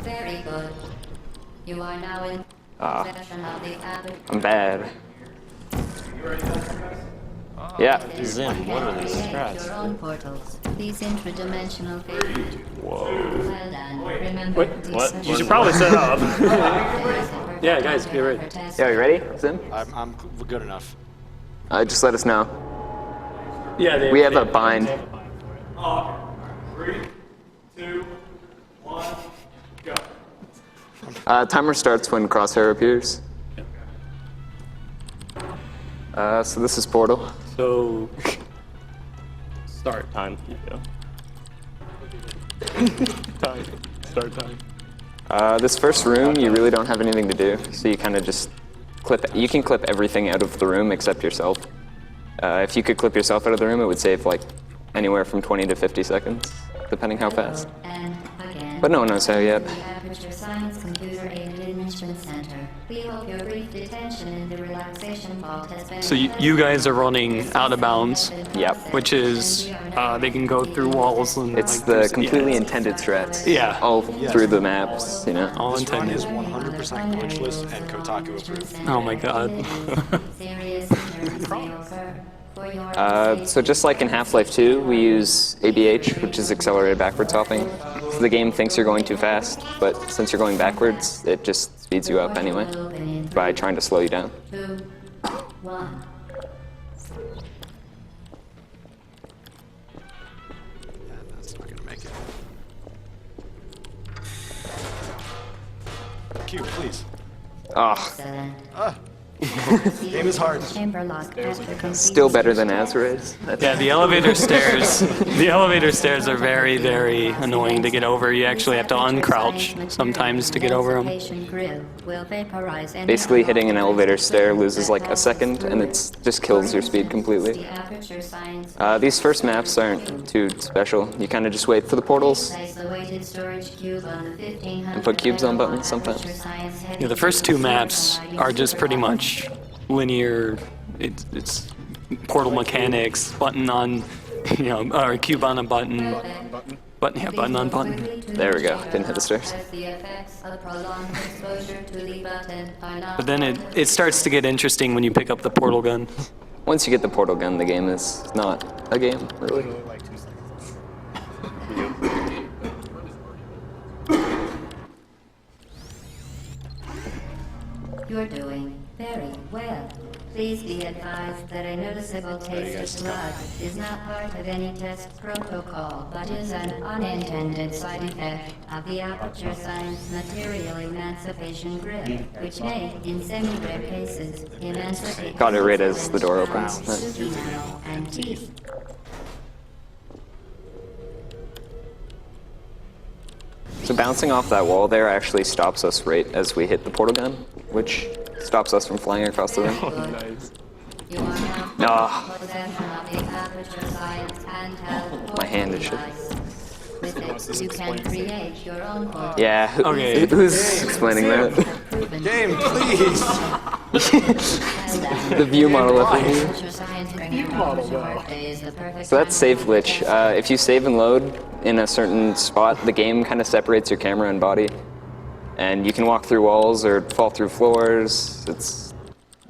Very good. You are now in possession of the aperture. I'm bad. Yeah. Zim, what are these Create strats? your own portals. These intradimensional phases. Whoa. Well done. Remember these What? You are- should probably set up. Yeah, guys, get ready. Yeah, you ready, Zim? I'm good enough. Just let us know. Yeah, We have a bind. 3, 2, 1, go. Timer starts when crosshair appears. So this is Portal. So, start time. Yeah. Time. Start time. This first room, you really don't have anything to do, so you kind of just clip. You can clip everything out of the room except yourself. If you could clip yourself out of the room, it would save like anywhere from 20 to 50 seconds, depending how fast. And again. But no one knows how yet. The Aperture Science Computer Aided Enrichment Center. We hope your brief detention in the relaxation vault has been. So you guys are running out of bounds, Yep. which is they can go through walls and. It's like, the there's- completely intended strats. Yeah. All through the maps, you know. All This run intended. is 100% glitchless and Kotaku approved. Oh my god. Serious injuries may occur. For your So just like in Half-Life 2, we use ABH, which is accelerated backwards hopping. So the game thinks you're going too fast, but since you're going backwards, it just speeds you up anyway by trying to slow you down. 2, 1. Yeah, that's not gonna make it. Q, please. Oh, Excellent. Game is hard. Chamber lock after complete. still better than Azra's. Yeah, the elevator stairs. The elevator stairs are very, very annoying to get over. You actually have to uncrouch sometimes to get over them. Basically, hitting an elevator stair loses like a second, and it just kills your speed completely. These first maps aren't too special. You kind of just wait for the portals and put cubes on buttons sometimes. Yeah, the first two maps are just pretty much linear. It's portal mechanics, button on, or cube on a button. Button on button. There we go. Didn't hit the stairs. But then it starts to get interesting when you pick up the portal gun. Once you get the portal gun, the game is not a game, really. You're doing very well. Please be advised that a noticeable taste of blood is not part of any test protocol, but is an unintended side effect of the Aperture Science Material Emancipation Grid, which may, in semi-rare cases, emancipate... Got it right as the door opens. and teeth. So bouncing off that wall there actually stops us right as we hit the portal gun, which stops us from flying across the room. Nice. You are now Ah, in possession of the Aperture Science handheld my hand is shit. With it, you can create your own portal. Yeah, Okay. who's explaining that? Game, please! The view model up here. Aperture Science bringing home to birthday is the perfect So that's time save glitch. If you save and load in a certain spot, the game kind of separates your camera and body. And you can walk through walls or fall through floors.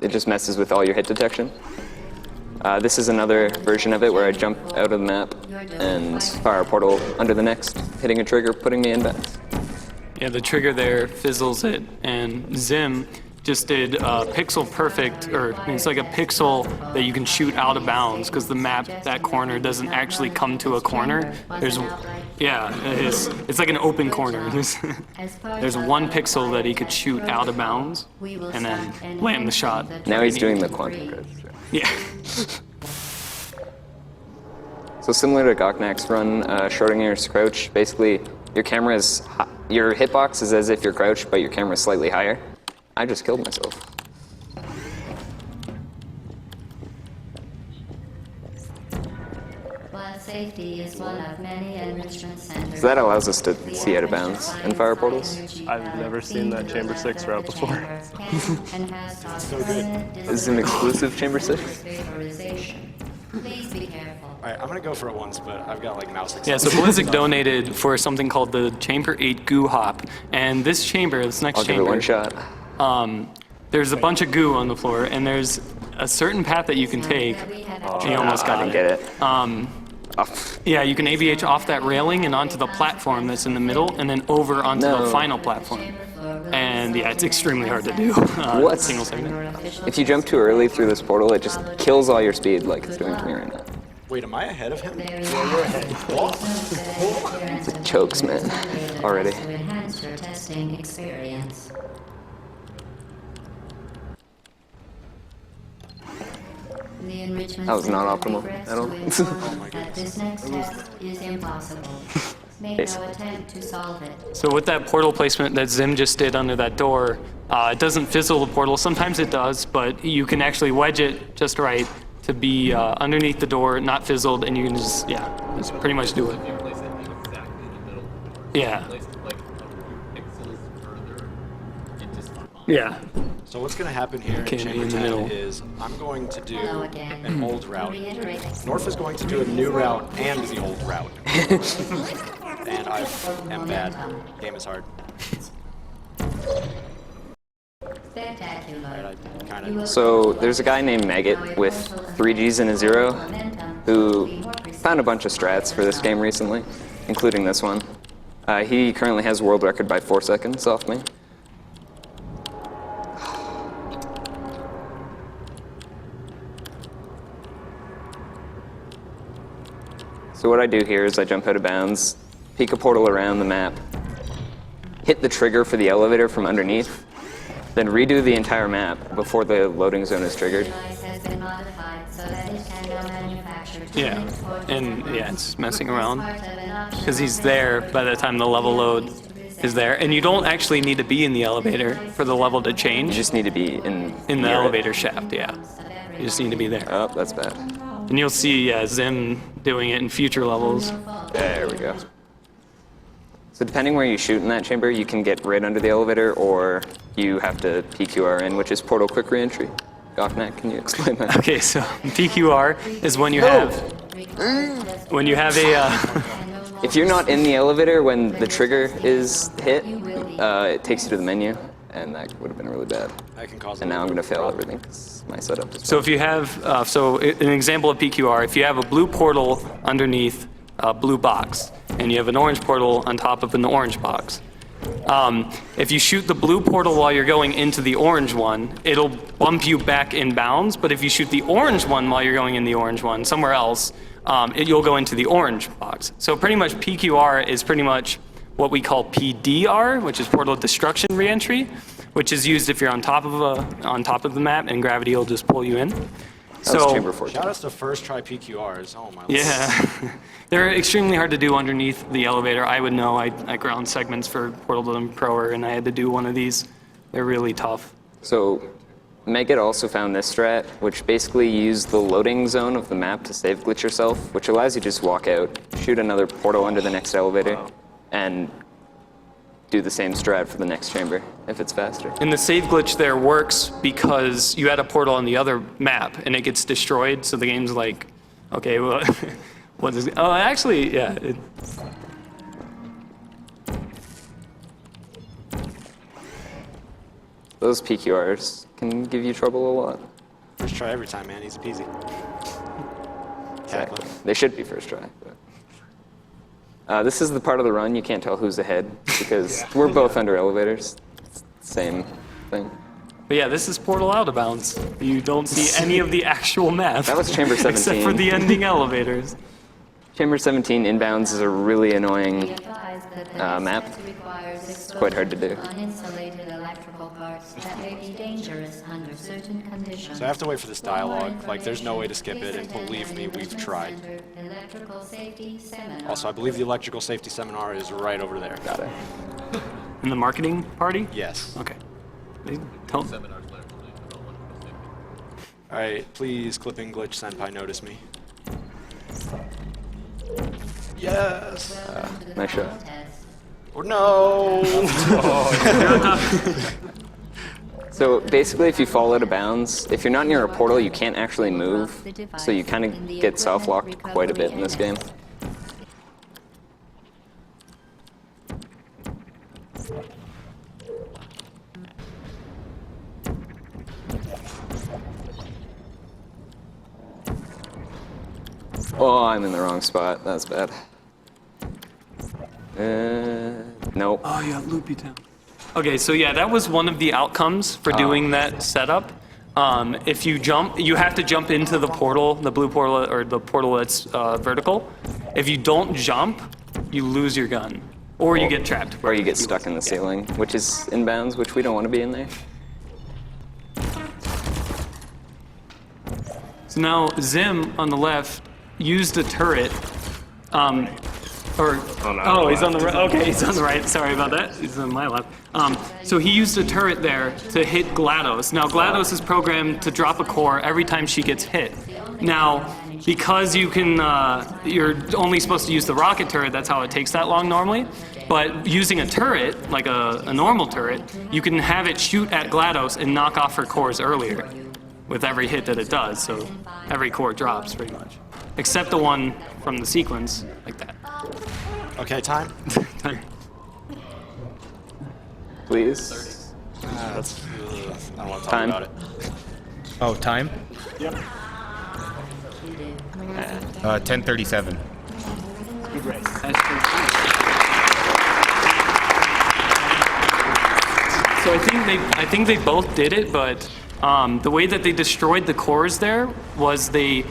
It just messes with all your hit detection. This is another version of it where I jump out of the map and fire a portal under the next, hitting a trigger, putting me in bounds. Yeah, the trigger there fizzles it, and Zim just did pixel perfect, or it's like a pixel that you can shoot out of bounds because the map, that corner doesn't actually come to a corner. It's like an open corner. There's one pixel that he could shoot out of bounds and then land the shot. Now he's doing the quantum grid. Yeah. So similar to Goknak's run, Schrodinger's crouch, basically your your hitbox is as if you're crouched, but your camera's slightly higher. I just killed myself. While safety is one of many enrichment centers. So that allows us to see out of bounds and fire portals. I've never seen that Chamber 6 route before. Is it an exclusive Chamber 6? Please be careful. Alright, I'm gonna go for it once, but I've got like mouse Yeah, so Blizzik donated for something called the Chamber 8 Goo Hop. And this chamber, this next I'll give chamber, it one shot. there's a bunch of goo on the floor, and there's a certain path that you can take. You almost got I it. get it. Yeah, you can ABH off that railing and onto the platform that's in the middle, and then over onto the final platform. And yeah, it's extremely hard to do. What? Single segment. If you jump too early through this portal, it just kills all your speed like it's doing to me right now. Wait, am I ahead of him? Yeah, you're ahead. It chokes, man, already. To enhance your testing experience. The enrichment That was not center optimal regrets at all. to inform that this next test is impossible. Make no Basically. attempt to solve it. So with that portal placement that Zim just did under that door, it doesn't fizzle the portal. Sometimes it does, but you can actually wedge it just right to be underneath the door, not fizzled, and you can just pretty much do it. Yeah. Yeah. So what's gonna happen here Okay, in Chamber in the 10 middle. is I'm going to do Hello again. an old route. Reiterate. North is going to do a new route and the old route. And I am bad. Game is hard. Spectacular. I kind of. So there's a guy named Maggot with 3 Gs and a 0 who found a bunch of strats for this game recently, including this one. He currently has world record by 4 seconds off me. So what I do here is I jump out of bounds, peek a portal around the map, hit the trigger for the elevator from underneath, then redo the entire map before the loading zone is triggered. Device has been modified so that it can now manufacture Yeah. transport And yeah, it's messing around. part of an optional Because he's there by the time the level load is there. And you don't actually need to be in the elevator for the level to You change. just need to be in In the near it. elevator shaft, yeah. You just need to be there. Oh, that's bad. And you'll see Zim doing it in future levels. There we go. So depending where you shoot in that chamber, you can get right under the elevator, or you have to PQR in, which is portal quick reentry. Goknak, can you explain that? Okay, so PQR is when you have a If you're not in the elevator when the trigger is hit, it takes you to the menu, and that would have been really bad. That can cause. And now I'm going to fail everything 'cause my setup is. so if you have an example of PQR, if you have a blue portal underneath a blue box, and you have an orange portal on top of an orange box. If you shoot the blue portal while you're going into the orange one, it'll bump you back in bounds, but if you shoot the orange one while you're going in the orange one somewhere else, you'll go into the orange box. So pretty much PQR is pretty much what we call PDR, which is portal destruction reentry, which is used if you're on top of the map and gravity will just pull you in. That was chamber 14. Shout outs to first try PQRs. Oh my. Yeah, they're extremely hard to do underneath the elevator. I would know. I ground segments for Portal to Proer, and I had to do one of these. They're really tough. So Megat also found this strat, which basically used the loading zone of the map to save glitch yourself, which allows you to just walk out, shoot another portal under the next elevator, and do the same strat for the next chamber if it's faster. And the save glitch there works because you had a portal on the other map, and it gets destroyed, so the game's like, okay, well, what is it? Oh, actually, yeah. Those PQRs can give you trouble a lot. First try every time, man. Easy peasy. Exactly. They should be first try. But. This is the part of the run you can't tell who's ahead because we're both under elevators. It's the same thing. But yeah, this is Portal Out of Bounds. You don't see any of the actual map. That was Chamber 17. Except for the ending elevators. Chamber 17 inbounds is a really Be annoying advised that the map. test requires It's quite hard to do. uninsulated electrical parts that may be dangerous under certain conditions. So I have to wait for this dialogue. Like, there's no way to skip it, and believe me, we've tried. Electrical safety seminar. Also, I believe the electrical safety seminar is right over there. Got it. In the marketing party? Yes. Okay. Don't. All right, please, clipping glitch senpai, notice me. Yes. Nice shot. Or no. So basically, if you fall out of bounds, if you're not near a portal, you can't actually move. So you kind of get soft-locked quite a bit in this game. Oh, I'm in the wrong spot. That's bad. Nope. Oh, yeah, Loopy Town. Okay, so yeah, that was one of the outcomes for doing that setup. If you jump, you have to jump into the portal, the blue portal, or the portal that's vertical. If you don't jump, you lose your gun. Or you get trapped. Or you get stuck in the ceiling, which is in bounds, which we don't want to be in there. So now Zim on the left used a turret. He's on the right. Okay, he's on the right. Sorry about that. He's on my left. So he used a turret there to hit GLaDOS. Now GLaDOS is programmed to drop a core every time she gets hit. Now, because you can, you're only supposed to use the rocket turret. That's how it takes that long normally. But using a turret, like a normal turret, you can have it shoot at GLaDOS and knock off her cores earlier with every hit that it does. So every core drops pretty much, except the one from the sequence, like that. Okay, time. Please. I don't want to talk Time. about it. Oh, time? Yep. 10:37. So I think they both did it, but the way that they destroyed the cores there was they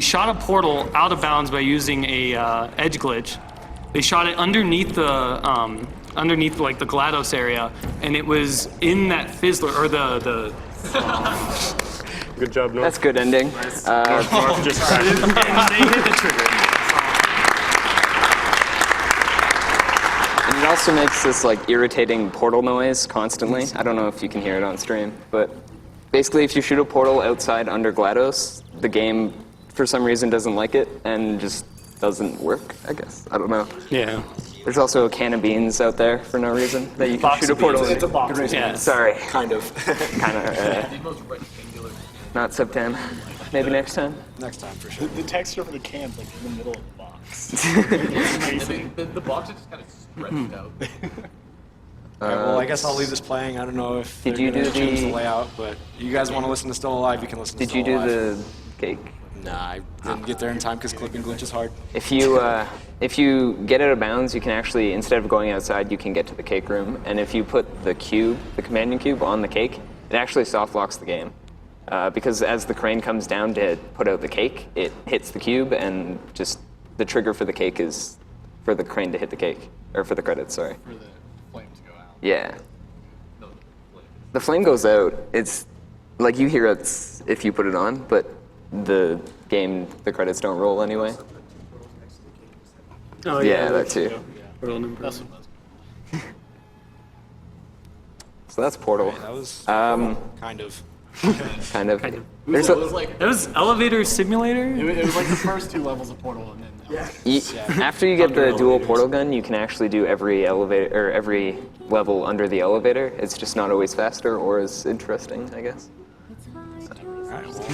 shot a portal out of bounds by using a edge glitch. They shot it underneath the like the GLaDOS area, and it was in that fizzler or the. Good job, North. That's good ending. North just And they hit the trigger. And it also makes this like irritating portal noise constantly. I don't know if you can hear it on stream, but basically if you shoot a portal outside under GLaDOS, the game for some reason doesn't like it and just doesn't work, I guess. I don't know. Yeah. There's also a can of beans out there for no reason that you can shoot a portal in. It's a box. Yeah. Sorry. Kind of. Kind of. Not Septem. Maybe next time. Next time, for sure. The texture for the can's like in the middle of the box. The box is just kind of stretched out. Alright, well, I guess I'll leave this playing. I don't know if Did they're you gonna do change the the- layout, but you guys want to listen to Still Alive, you can listen to Did Still you do Alive. the cake? Nah, I didn't get there in time because clipping glitch is hard. If you get out of bounds, you can actually, instead of going outside, you can get to the cake room. And if you put the cube, the companion cube, on the cake, it actually soft locks the game. Because as the crane comes down to put out the cake, it hits the cube, and just the trigger for the cake is for the crane to hit the cake, or for the credits, sorry. For the flame to go out. Yeah. No, the flame. The flame goes out. It's like you hear it if you put it on, but the game, the credits don't roll anyway. Oh Yeah, that too. Portal number. So that's Portal. That was kind of. Kind of. Kind of. There's It a, was like That was Elevator Simulator? It was like the first two levels of Portal, and then after you get the Under dual elevators. portal gun, you can actually do every elevator or every level under the elevator. It's just not always faster or as interesting, I guess. Alright, well,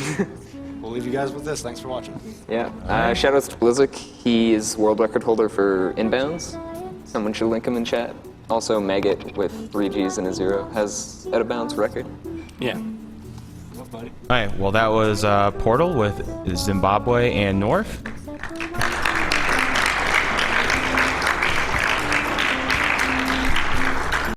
we'll leave you guys with this. Thanks for watching. Yeah. Shoutouts to Blizzik. He is world record holder for inbounds. Someone should link him in chat. Also, Maggot with 3 Gs and a 0 has out of bounds record. Yeah. Love, buddy. All right, well, that was Portal with Zimbabwe and North.